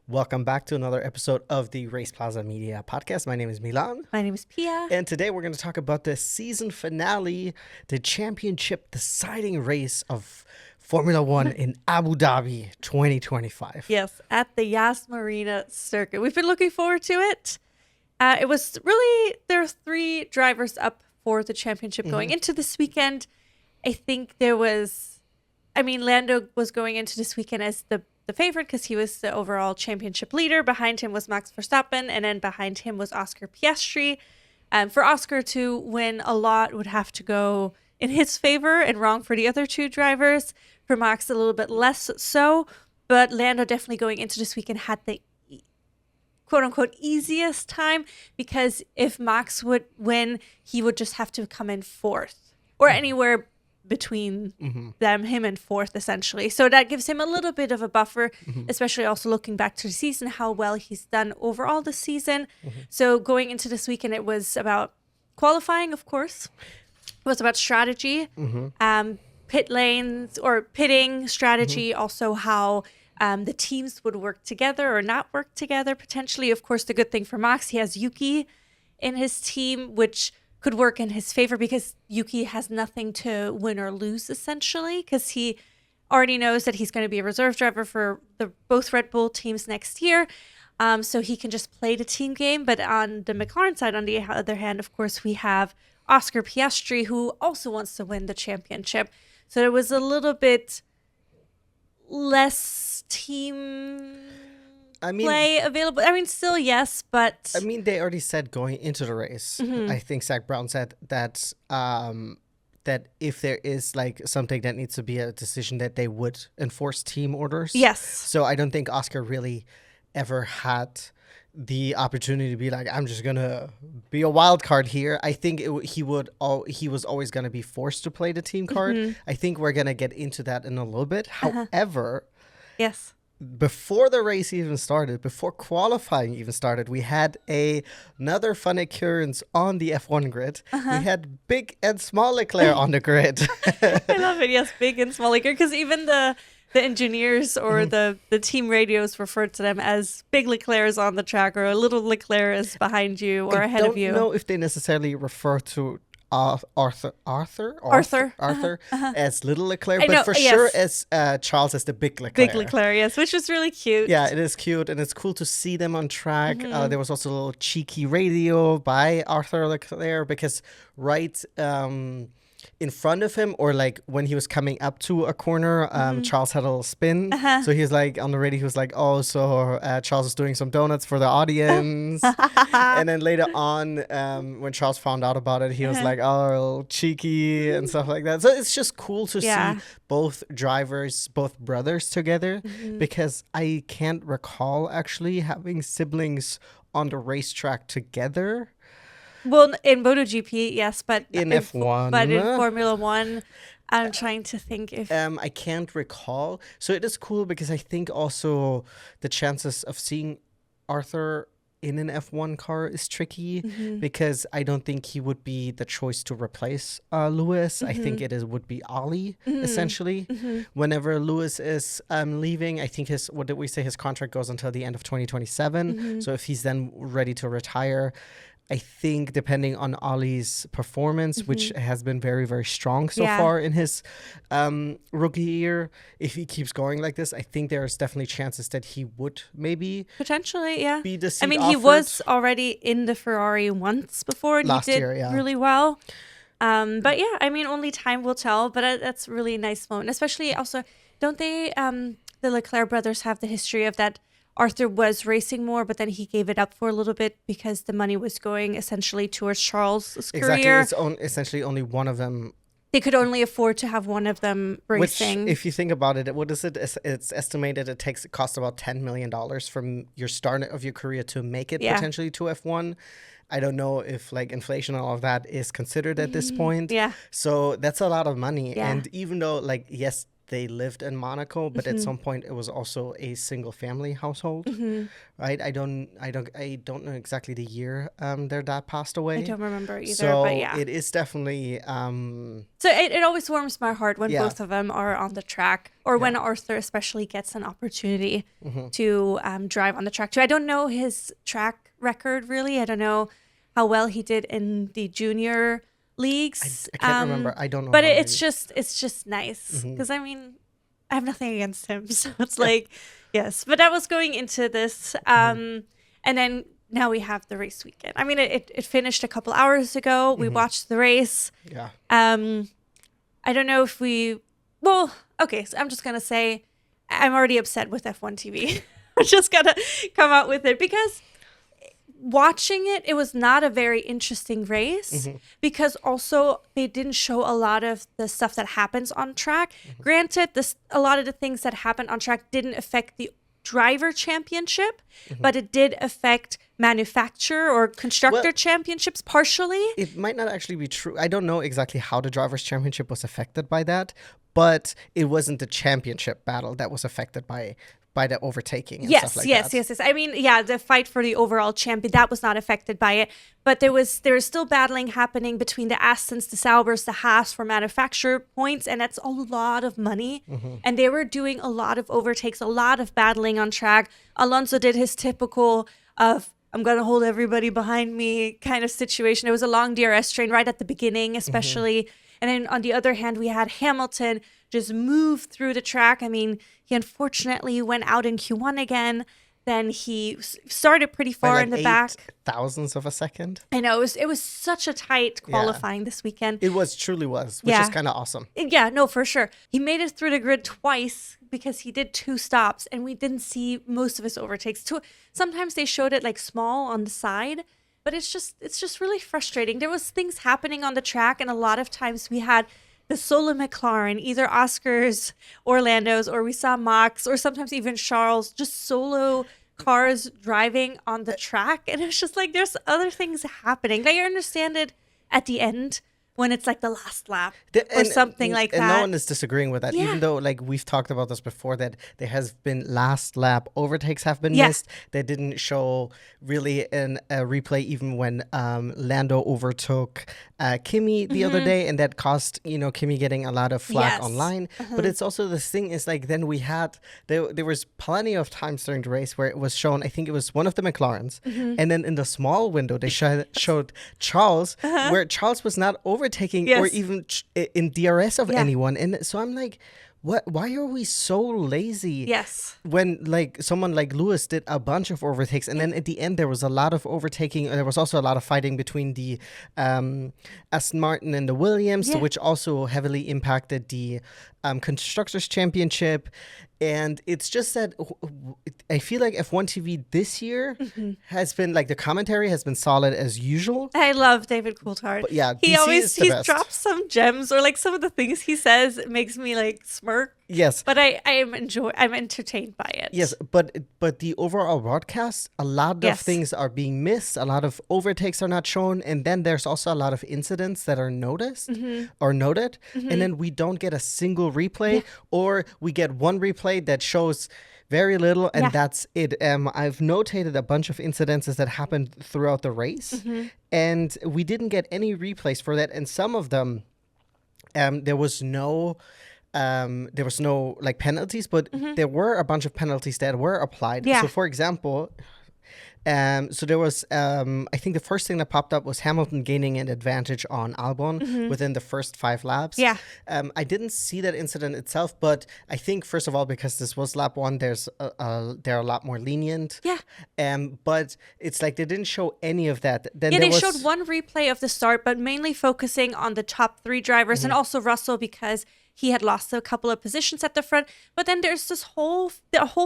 Welcome back to another episode of the RacePlazaMedia podcast. My name is Milan. My name is Pia. And today we're going to talk about the season finale, the championship deciding race of Formula One in Abu Dhabi 2025. Yes, at the Yas Marina circuit. We've been looking forward to it. It was really, there are three drivers up for the championship going into this weekend. I think Lando was going into this weekend as the favorite because he was the overall championship leader. Behind him was Max Verstappen, and then behind him was Oscar Piastri. For Oscar to win, a lot would have to go in his favor and wrong for the other two drivers. For Max, a little bit less so, but Lando definitely going into this weekend had the quote-unquote easiest time, because if Max would win, he would just have to come in fourth or anywhere between him and fourth, essentially. So that gives him a little bit of a buffer, especially also looking back to the season, how well he's done overall this season. So going into this weekend, it was about qualifying, of course. It was about strategy, pit lanes or pitting strategy, also how the teams would work together or not work together, potentially. Of course, the good thing for Max, he has Yuki in his team, which could work in his favor because Yuki has nothing to win or lose, essentially, because he already knows that he's going to be a reserve driver for both Red Bull teams next year. So he can just play the team game. But on the McLaren side, on the other hand, of course, we have Oscar Piastri, who also wants to win the championship. So there was a little bit less team play available. Still yes, but they already said going into the race. I think Zach Brown said that that if there is like something that needs to be a decision, that they would enforce team orders. Yes. So I don't think Oscar really ever had the opportunity to be like, I'm just gonna be a wild card here. I think he was always gonna be forced to play the team card. I think we're gonna get into that in a little bit. However, yes. Before the race even started, before qualifying even started, we had another fun occurrence on the F1 grid. We had Big and Small Leclerc on the grid. I love it. Yes, Big and Small Leclerc, because even the engineers or the team radios referred to them as Big Leclerc is on the track, or a Little Leclerc is behind you or ahead of you. I don't know if they necessarily refer to Arthur as Little Leclerc, but sure as Charles as the Big Leclerc. Big Leclerc, yes, which was really cute. Yeah, it is cute, and it's cool to see them on track. There was also a little cheeky radio by Arthur Leclerc, because right in front of him, or like when he was coming up to a corner, Charles had a little spin. So he was like on the radio, he was like, oh, so Charles is doing some donuts for the audience. And then later on, when Charles found out about it, he was like, oh, cheeky and stuff like that. So it's just cool to see both drivers, both brothers together, because I can't recall actually having siblings on the racetrack together. Well, in MotoGP, yes, but in F1. But in Formula One, I'm trying to think if... I can't recall. So it is cool because I think also the chances of seeing Arthur in an F1 car is tricky, because I don't think he would be the choice to replace Lewis. I think would be Ali, essentially. Whenever Lewis is leaving, I think his contract goes until the end of 2027. So if he's then ready to retire, I think depending on Ali's performance, which has been very, very strong so far in his rookie year, if he keeps going like this, I think there's definitely chances that he would maybe potentially, be the seat he was already in the Ferrari once before, and last he did year, really well. But yeah, only time will tell. But that's a really nice moment, especially also, don't they? The Leclerc brothers have the history of that. Arthur was racing more, but then he gave it up for a little bit because the money was going essentially towards Charles' career. Exactly, it's essentially only one of them. They could only afford to have one of them racing. Which, if you think about it, what is it? It's estimated it costs about $10 million from your start of your career to make it potentially to F1. I don't know if like inflation and all of that is considered at this point. Yeah. So that's a lot of money. Yeah. And even though like, yes, they lived in Monaco, but at some point it was also a single family household, right? I don't know exactly the year their dad passed away. I don't remember either, so but yeah. it is definitely So it always warms my heart when both of them are on the track, or when Arthur especially gets an opportunity to drive on the track too. I don't know his track record really. I don't know how well he did in the junior leagues. I can't remember. I don't know. But it's just nice because I mean, I have nothing against him, so it's like yes. But that was going into this, and then now we have the race weekend. I mean, it finished a couple hours ago. We watched the race. Yeah. I don't know if well, okay, so I'm just going to say I'm already upset with F1 TV. I'm just going to come out with it because watching it was not a very interesting race because also they didn't show a lot of the stuff that happens on track. Granted, a lot of the things that happened on track didn't affect the driver championship, but it did affect manufacturer or constructor championships partially. It might not actually be true. I don't know exactly how the drivers championship was affected by that, but it wasn't the championship battle that was affected by the overtaking and stuff like that. Yes. I mean, yeah, the fight for the overall champion, that was not affected by it. But there was still battling happening between the Astons, the Saubers, the Haas for manufacturer points, and that's a lot of money. And they were doing a lot of overtakes, a lot of battling on track. Alonso did his typical of, I'm going to hold everybody behind me kind of situation. It was a long DRS train right at the beginning, especially. And then on the other hand, we had Hamilton just move through the track. I mean, he unfortunately went out in Q1 again. Then he started pretty far in the back. Thousandths of a second. I know. It was such a tight qualifying this weekend. It truly was, which is kind of awesome. Yeah, no, for sure. He made it through the grid twice because he did 2 stops and we didn't see most of his overtakes. Sometimes they showed it like small on the side, but it's just really frustrating. There was things happening on the track, and a lot of times we had the solo McLaren, either Oscar's or Lando's, or we saw Max, or sometimes even Charles, just solo cars driving on the track. And it's just like there's other things happening. Like, I understand it at the end when it's like the last lap or something like that. And no one is disagreeing with that, even though like we've talked about this before, that there has been last lap overtakes have been missed. They didn't show really in a replay even when Lando overtook Kimi the other day, and that cost Kimi getting a lot of flack online. But it's also this thing is like then we had there was plenty of times during the race where it was shown, I think it was one of the McLarens, and then in the small window they showed Charles, where Charles was not overtaking or even in DRS of anyone. And so I'm like, why are we so lazy? Yes. When like someone like Lewis did a bunch of overtakes, and then at the end there was a lot of overtaking, and there was also a lot of fighting between the Aston Martin and the Williams, which also heavily impacted the Constructors Championship. And it's just that I feel like F1 TV this year has been like the commentary has been solid as usual. I love David Coulthard. But yeah, he drops some gems, or like some of the things he says makes me like smirk. Yes, but I'm entertained by it. Yes, but the overall broadcast, a lot of things are being missed. A lot of overtakes are not shown, and then there's also a lot of incidents that are noticed or noted, and then we don't get a single replay, or we get one replay that shows very little, and that's it. I've notated a bunch of incidences that happened throughout the race, and we didn't get any replays for that. And some of them, there was no like penalties, but there were a bunch of penalties that were applied. So, for example, so there was, I think the first thing that popped up was Hamilton gaining an advantage on Albon within the first 5 laps. I didn't see that incident itself, but I think first of all, because this was lap 1, they're a lot more lenient. But it's like they didn't show any of that. Then they showed one replay of the start, but mainly focusing on the top 3 drivers and also Russell, because he had lost a couple of positions at the front. But then there's the whole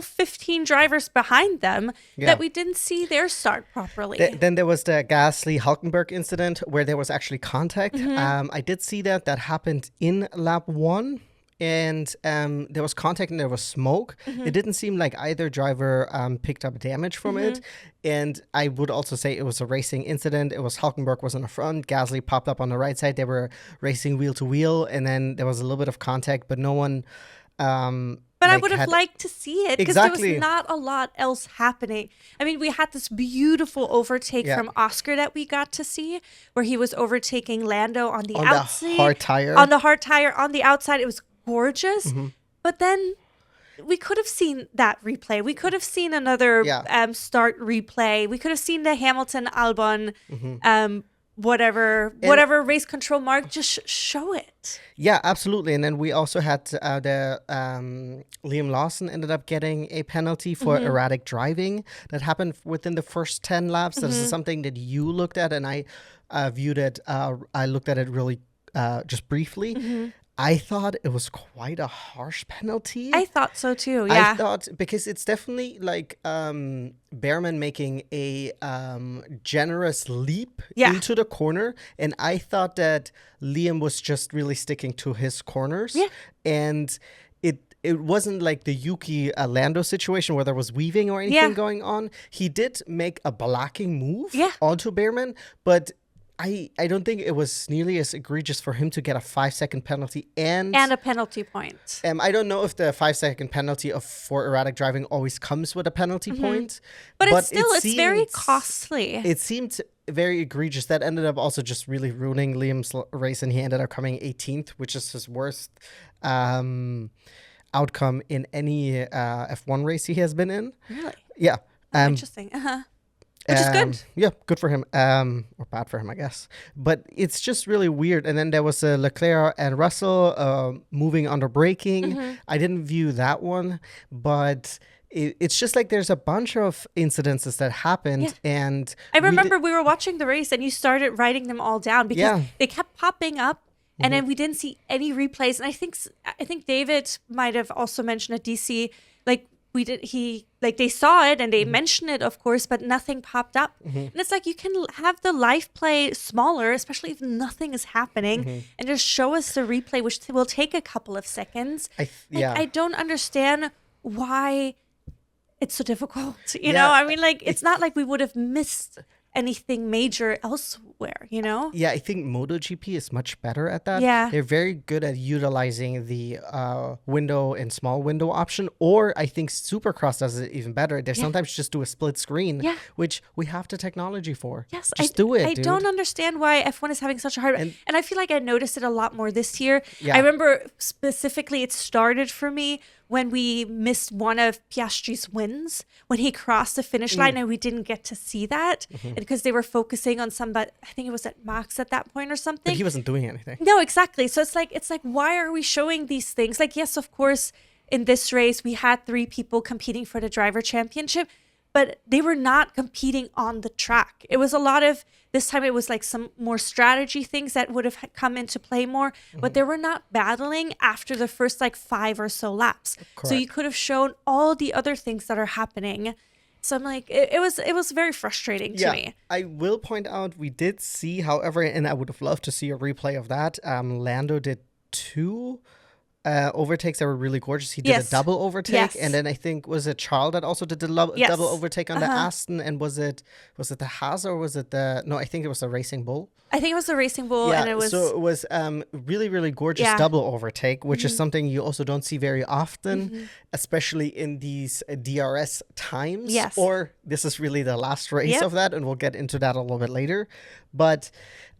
15 drivers behind them that we didn't see their start properly. Then there was the Gasly-Hulkenberg incident where there was actually contact. I did see that happened in lap 1. And there was contact and there was smoke. It didn't seem like either driver picked up damage from it. And I would also say it was a racing incident. It was Hulkenberg was on the front. Gasly popped up on the right side. They were racing wheel to wheel. And then there was a little bit of contact, but no one But I would have liked to see it because there Exactly. was not a lot else happening. I mean, we had this beautiful overtake from Oscar that we got to see where he was overtaking Lando on the outside. The hard tire. On the hard tire, on the outside. It was gorgeous. But then we could have seen that replay. We could have seen another start replay. We could have seen the Hamilton Albon whatever race control mark, just show it. Yeah, absolutely. And then we also had the Liam Lawson ended up getting a penalty for erratic driving that happened within the first 10 laps. This is something that you looked at, and I viewed it. I looked at it really just briefly. I thought it was quite a harsh penalty. I thought so too, yeah. I thought, because it's definitely like Behrman making a generous leap into the corner. And I thought that Liam was just really sticking to his corners. Yeah. And it wasn't like the Yuki Lando situation where there was weaving or anything going on. He did make a blocking move onto Behrman, but I don't think it was nearly as egregious for him to get a 5-second penalty and a penalty point. I don't know if the 5-second penalty for erratic driving always comes with a penalty point, but it's very costly. It seemed very egregious. That ended up also just really ruining Liam's race, and he ended up coming 18th, which is his worst outcome in any F1 race he has been in. Really? Yeah. Interesting. Which is good. Yeah, good for him. Or bad for him, I guess. But it's just really weird. And then there was Leclerc and Russell moving under braking. I didn't view that one, but it's just like there's a bunch of incidences that happened. And I remember we were watching the race and you started writing them all down because they kept popping up. And then we didn't see any replays. And I think David might have also mentioned at DC, like, they saw it and they mentioned it, of course, but nothing popped up. And it's like, you can have the live play smaller, especially if nothing is happening, and just show us the replay, which will take a couple of seconds. I don't understand why it's so difficult. You know, I mean, like, it's not like we would have missed anything major elsewhere, you know? Yeah, I think MotoGP is much better at that. Yeah. They're very good at utilizing the window and small window option, or I think Supercross does it even better. They sometimes just do a split screen, which we have the technology for. Yes, just do it, I dude. don't understand why F1 is having such a hard... And I feel like I noticed it a lot more this year. I remember specifically it started for me when we missed one of Piastri's wins, when he crossed the finish line and we didn't get to see that because they were focusing on somebody, I think it was at Max at that point or something. But he wasn't doing anything. No, exactly. So it's like, why are we showing these things? Like, yes, of course, in this race, we had 3 people competing for the driver championship, but they were not competing on the track. It was a lot of, this time it was like some more strategy things that would have come into play more, but they were not battling after the first like 5 or so laps. Correct. So you could have shown all the other things that are happening. So I'm like, it was very frustrating to me. I will point out we did see, however, and I would have loved to see a replay of that. Lando did 2 overtakes that were really gorgeous. He did a double overtake, and then I think was it Charles that also did the double overtake on the Aston, and was it the Haas or was it no, I think it was the Racing Bull. I think it was the Racing Bull, and it was really, really gorgeous double overtake, which is something you also don't see very often, especially in these DRS times. Yes. Or this is really the last race of that, and we'll get into that a little bit later. But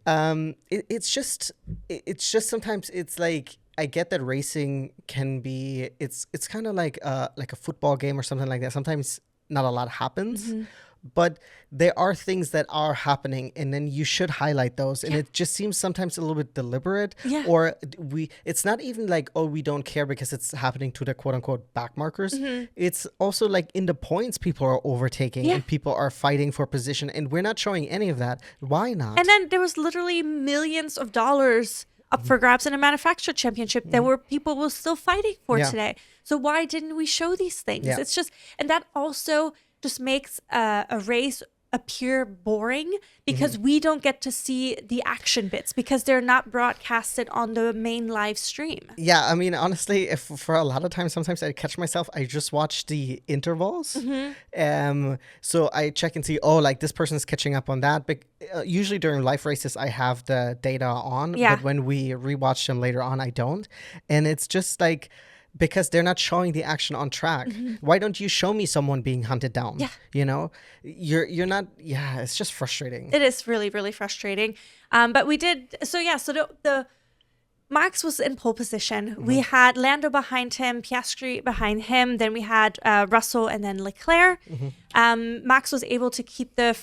it's just sometimes it's like, I get that racing can be, it's kind of like a football game or something like that. Sometimes not a lot happens, but there are things that are happening, and then you should highlight those. And it just seems sometimes a little bit deliberate, or it's not even like, oh, we don't care because it's happening to the quote unquote back markers. It's also like in the points, people are overtaking and people are fighting for position, and we're not showing any of that. Why not? And then there was literally millions of dollars up for grabs in a manufacturer championship that were people were still fighting for today. So why didn't we show these things? It's just, and that also just makes a race appear boring because we don't get to see the action bits because they're not broadcasted on the main live stream. Yeah, I mean, honestly, if for a lot of times, sometimes I catch myself, I just watch the intervals. So I check and see, oh, like this person's catching up on that. But usually during live races, I have the data on. But when we rewatch them later on, I don't. And it's just like, because they're not showing the action on track. Why don't you show me someone being hunted down? Yeah. You know, you're not. Yeah, it's just frustrating. It is really, really frustrating. But we did. So the Max was in pole position. We had Lando behind him, Piastri behind him. Then we had Russell and then Leclerc. Max was able to keep the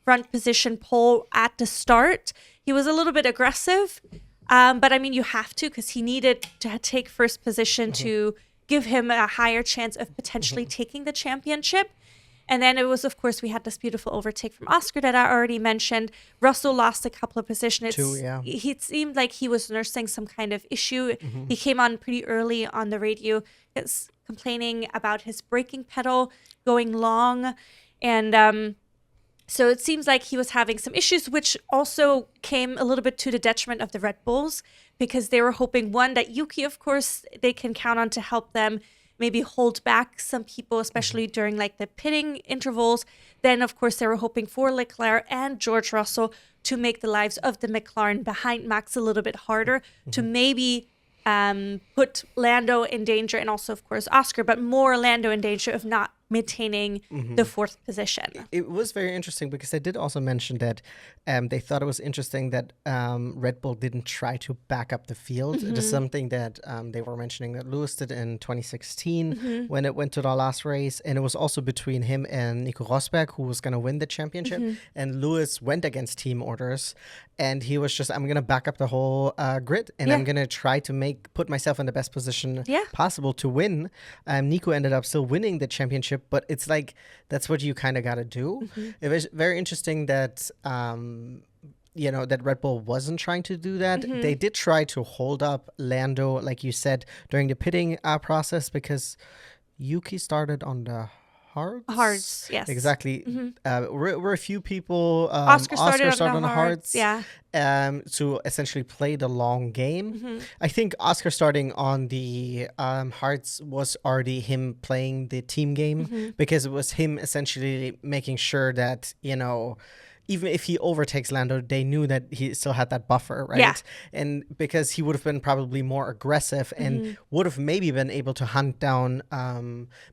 front position pole at the start. He was a little bit aggressive. But I mean, you have to, because he needed to take first position to give him a higher chance of potentially taking the championship. And then it was, of course, we had this beautiful overtake from Oscar that I already mentioned. Russell lost a couple of positions. It seemed like he was nursing some kind of issue. He came on pretty early on the radio, complaining about his braking pedal going long. And so it seems like he was having some issues, which also came a little bit to the detriment of the Red Bulls, because they were hoping, one, that Yuki, of course, they can count on to help them maybe hold back some people, especially during like the pitting intervals. Then, of course, they were hoping for Leclerc and George Russell to make the lives of the McLaren behind Max a little bit harder, to maybe put Lando in danger, and also, of course, Oscar, but more Lando in danger of not maintaining the fourth position. It was very interesting, because they did also mention that they thought it was interesting that Red Bull didn't try to back up the field. It is something that they were mentioning that Lewis did in 2016 when it went to the last race. And it was also between him and Nico Rosberg, who was going to win the championship. And Lewis went against team orders. And he was just, I'm going to back up the whole grid, and I'm going to try to put myself in the best position possible to win. Nico ended up still winning the championship, but it's like, that's what you kind of got to do. It was very interesting that, that Red Bull wasn't trying to do that. They did try to hold up Lando, like you said, during the pitting process, because Yuki started on the hards, yes. Exactly. Were a few people. Oscar started on the hards. Yeah. To essentially play the long game. I think Oscar starting on the hards was already him playing the team game, because it was him essentially making sure that, even if he overtakes Lando, they knew that he still had that buffer, right? Yeah. And because he would have been probably more aggressive and would have maybe been able to hunt down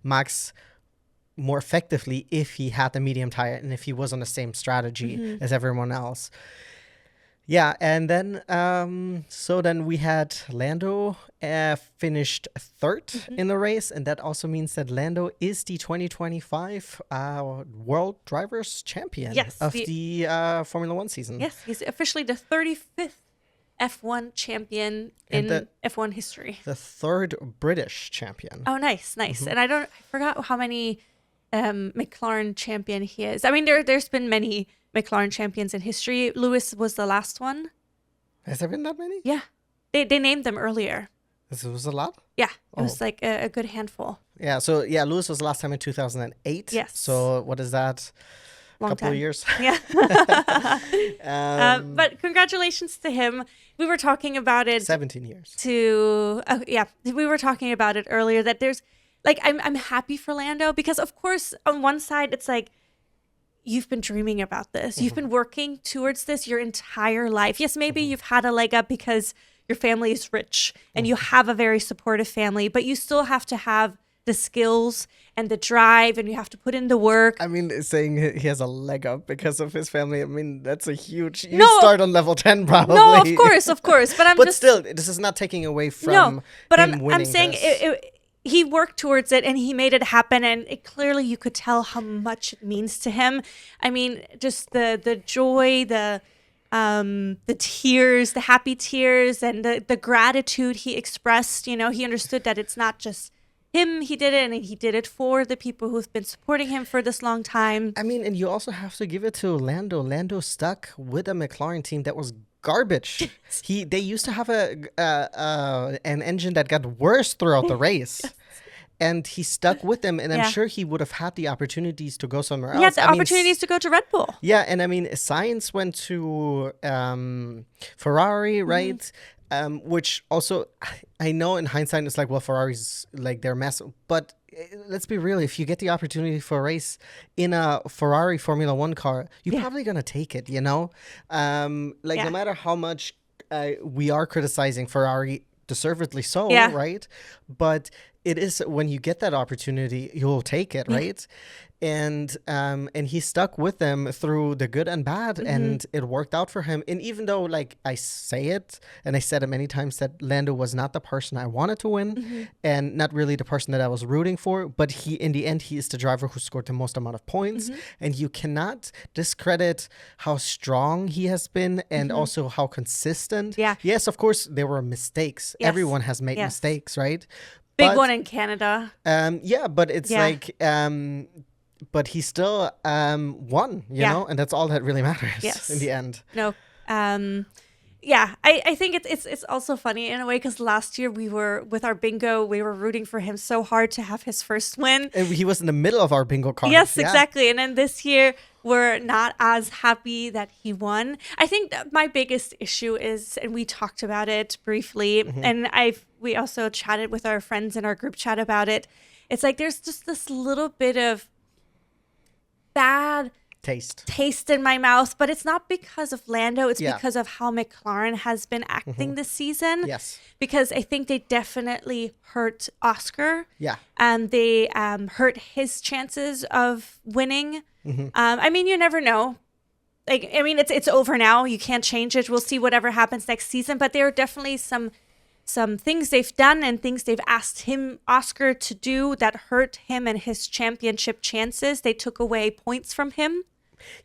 Max more effectively if he had the medium tire and if he was on the same strategy as everyone else. Yeah, and then then we had Lando finished third in the race, and that also means that Lando is the 2025 World Drivers' Champion of the Formula One season. Yes, he's officially the 35th F1 champion in F1 history. The third British champion. Oh, nice. And I forgot how many McLaren champion he is. I mean, there's been many McLaren champions in history. Lewis was the last one. Has there been that many? Yeah. They named them earlier. This was a lot? Yeah. It was like a good handful. Yeah. So, Lewis was the last time in 2008. Yes. So, what is that? A couple of years. Yeah. But congratulations to him. We were talking about it. 17 years. We were talking about it earlier, that there's, like, I'm happy for Lando, because, of course, on one side, it's like, you've been dreaming about this. You've been working towards this your entire life. Yes, maybe you've had a leg up because your family is rich and you have a very supportive family, but you still have to have the skills and the drive, and you have to put in the work. I mean, saying he has a leg up because of his family, I mean, that's a huge... You start on level 10 probably. No, of course. But still, this is not taking away from I'm saying he worked towards it and he made it happen, and clearly you could tell how much it means to him. I mean, just the joy, the tears, the happy tears, and the gratitude he expressed. He understood that it's not just him, he did it, and he did it for the people who've been supporting him for this long time. I mean, and you also have to give it to Lando. Lando stuck with a McLaren team that was garbage. They used to have an engine that got worse throughout the race. And he stuck with them, and I'm sure he would have had the opportunities to go somewhere else. He had the opportunities to go to Red Bull. Yeah, and I mean, Sainz went to Ferrari, right? Which also, I know in hindsight, it's like, well, Ferrari's like, they're massive. But let's be real, if you get the opportunity for a race in a Ferrari Formula One car, you're probably going to take it, No matter how much we are criticizing Ferrari deservedly so, Yeah. right? But it is, when you get that opportunity, you'll take it, right? And he stuck with them through the good and bad, and it worked out for him. And even though, like, I say it, and I said it many times, that Lando was not the person I wanted to win, and not really the person that I was rooting for, but he, in the end, he is the driver who scored the most amount of points, and you cannot discredit how strong he has been, and also how consistent. Yeah. Yes, of course, there were mistakes. Yes. Everyone has made Yes. mistakes, right? Big But- one in Canada. yeah, but it's like, but he still won, you know, and that's all that really matters in the end. No. Yeah, I think it's also funny in a way, because last year we were, with our bingo, we were rooting for him so hard to have his first win. And he was in the middle of our bingo card. Yes, Yeah. exactly. And then this year we're not as happy that he won. I think that my biggest issue is, and we talked about it briefly, and we also chatted with our friends in our group chat about it. It's like there's just this little bit of bad taste in my mouth, but it's not because of Lando, it's because of how McLaren has been acting this season. Yes. Because I think they definitely hurt Oscar. Yeah. And they hurt his chances of winning. I mean, you never know. Like, I mean, it's over now. You can't change it. We'll see whatever happens next season. But there are definitely some things they've done and things they've asked Oscar, to do that hurt him and his championship chances. They took away points from him.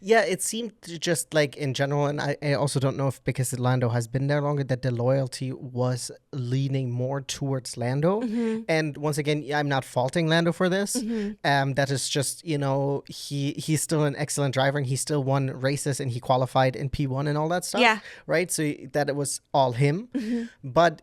Yeah, it seemed just like in general, and I also don't know if because Lando has been there longer, that the loyalty was leaning more towards Lando. And once again, I'm not faulting Lando for this. That is just, you know, he's still an excellent driver, and he still won races, and he qualified in P1 and all that stuff. Yeah. Right? So that it was all him. But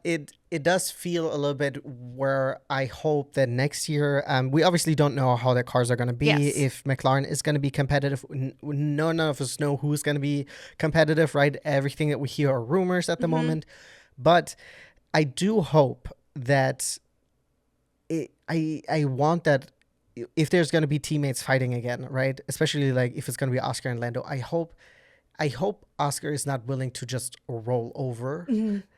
it does feel a little bit where I hope that next year, we obviously don't know how the cars are going to be, if McLaren is going to be competitive. None of us know who's going to be competitive, right? Everything that we hear are rumors at the moment. But I do hope that I want that if there's going to be teammates fighting again, right? Especially like if it's going to be Oscar and Lando, I hope Oscar is not willing to just roll over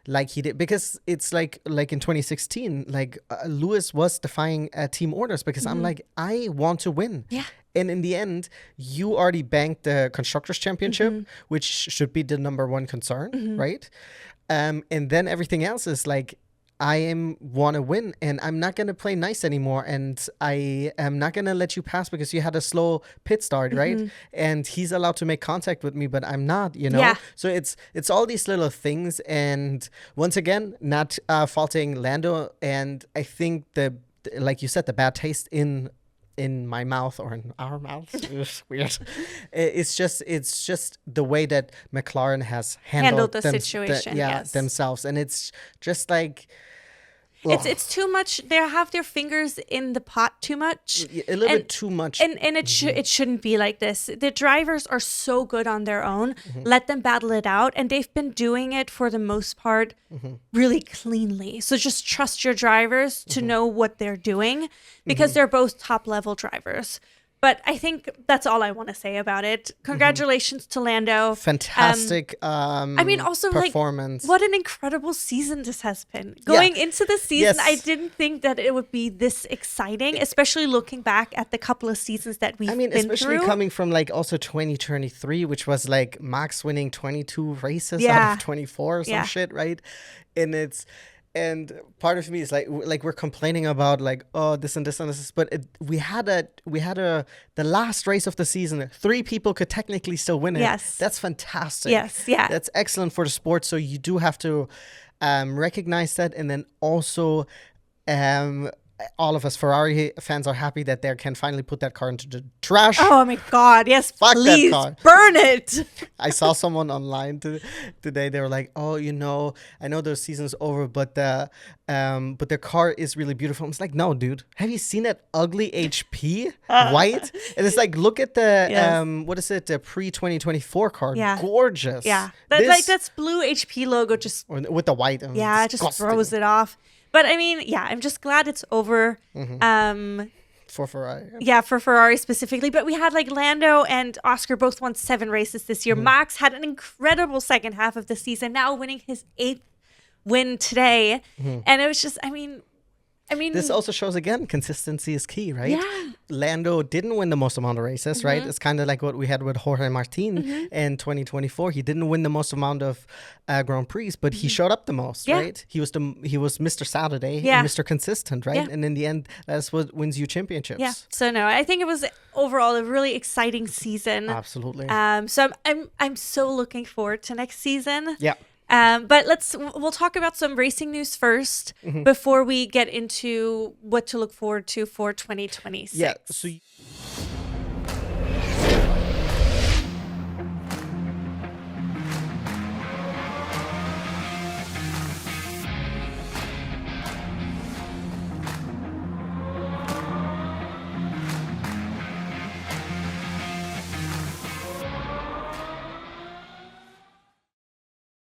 like he did, because it's like in 2016, like Lewis was defying team orders because I'm like, I want to win. Yeah. And in the end, you already banked the Constructors' Championship, which should be the number one concern, right? And then everything else is like, I want to win, and I'm not going to play nice anymore, and I am not going to let you pass because you had a slow pit start, right? And he's allowed to make contact with me, but I'm not, you know? Yeah. So it's all these little things, and once again, not faulting Lando, and I think like you said, the bad taste in my mouth, or in our mouths, it's weird. It's just the way that McLaren has handled the situation, yes. themselves, and it's just like, it's too much. They have their fingers in the pot too much. A little bit too much. And it shouldn't be like this. The drivers are so good on their own. Let them battle it out. And they've been doing it for the most part really cleanly. So just trust your drivers to know what they're doing, because they're both top level drivers. But I think that's all I want to say about it. Congratulations to Lando. Fantastic I mean, also, performance. Like, what an incredible season this has been. Going into the season, I didn't think that it would be this exciting, especially looking back at the couple of seasons that we've been especially through. coming from like also 2023, which was like Max winning 22 races out of 24 or some shit, right? And part of me is like we're complaining about like, oh, this and this and this, but we had the last race of the season, 3 people could technically still win it. Yes, that's fantastic. Yes, yeah, that's excellent for the sport. So you do have to recognize that, and then also all of us Ferrari fans are happy that they can finally put that car into the trash. Oh my God, yes, Fuck please, that car. burn it. I saw someone online today. They were like, "Oh, you know, I know the season's over, but the car is really beautiful." I was like, "No, dude, have you seen that ugly HP white?" And it's like, look at the what is it, the pre-2024 car? Yeah, gorgeous. Yeah, that's blue HP logo just with the white. Yeah, it just throws it off. But I mean, yeah, I'm just glad it's over. For Ferrari. Yeah, for Ferrari specifically. But we had like Lando and Oscar both won 7 races this year. Max had an incredible second half of the season, now winning his 8th win today. And it was just, I mean, this also shows again consistency is key, right? Yeah. Lando didn't win the most amount of races, right? It's kind of like what we had with Jorge Martin in 2024. He didn't win the most amount of Grand Prix, but he showed up the most, right? He was Mr. Saturday, and Mr. Consistent, right? And in the end, that's what wins you championships. Yeah. So no, I think it was overall a really exciting season. Absolutely. So I'm so looking forward to next season. Yeah. But we'll talk about some racing news first before we get into what to look forward to for 2026. Yeah. So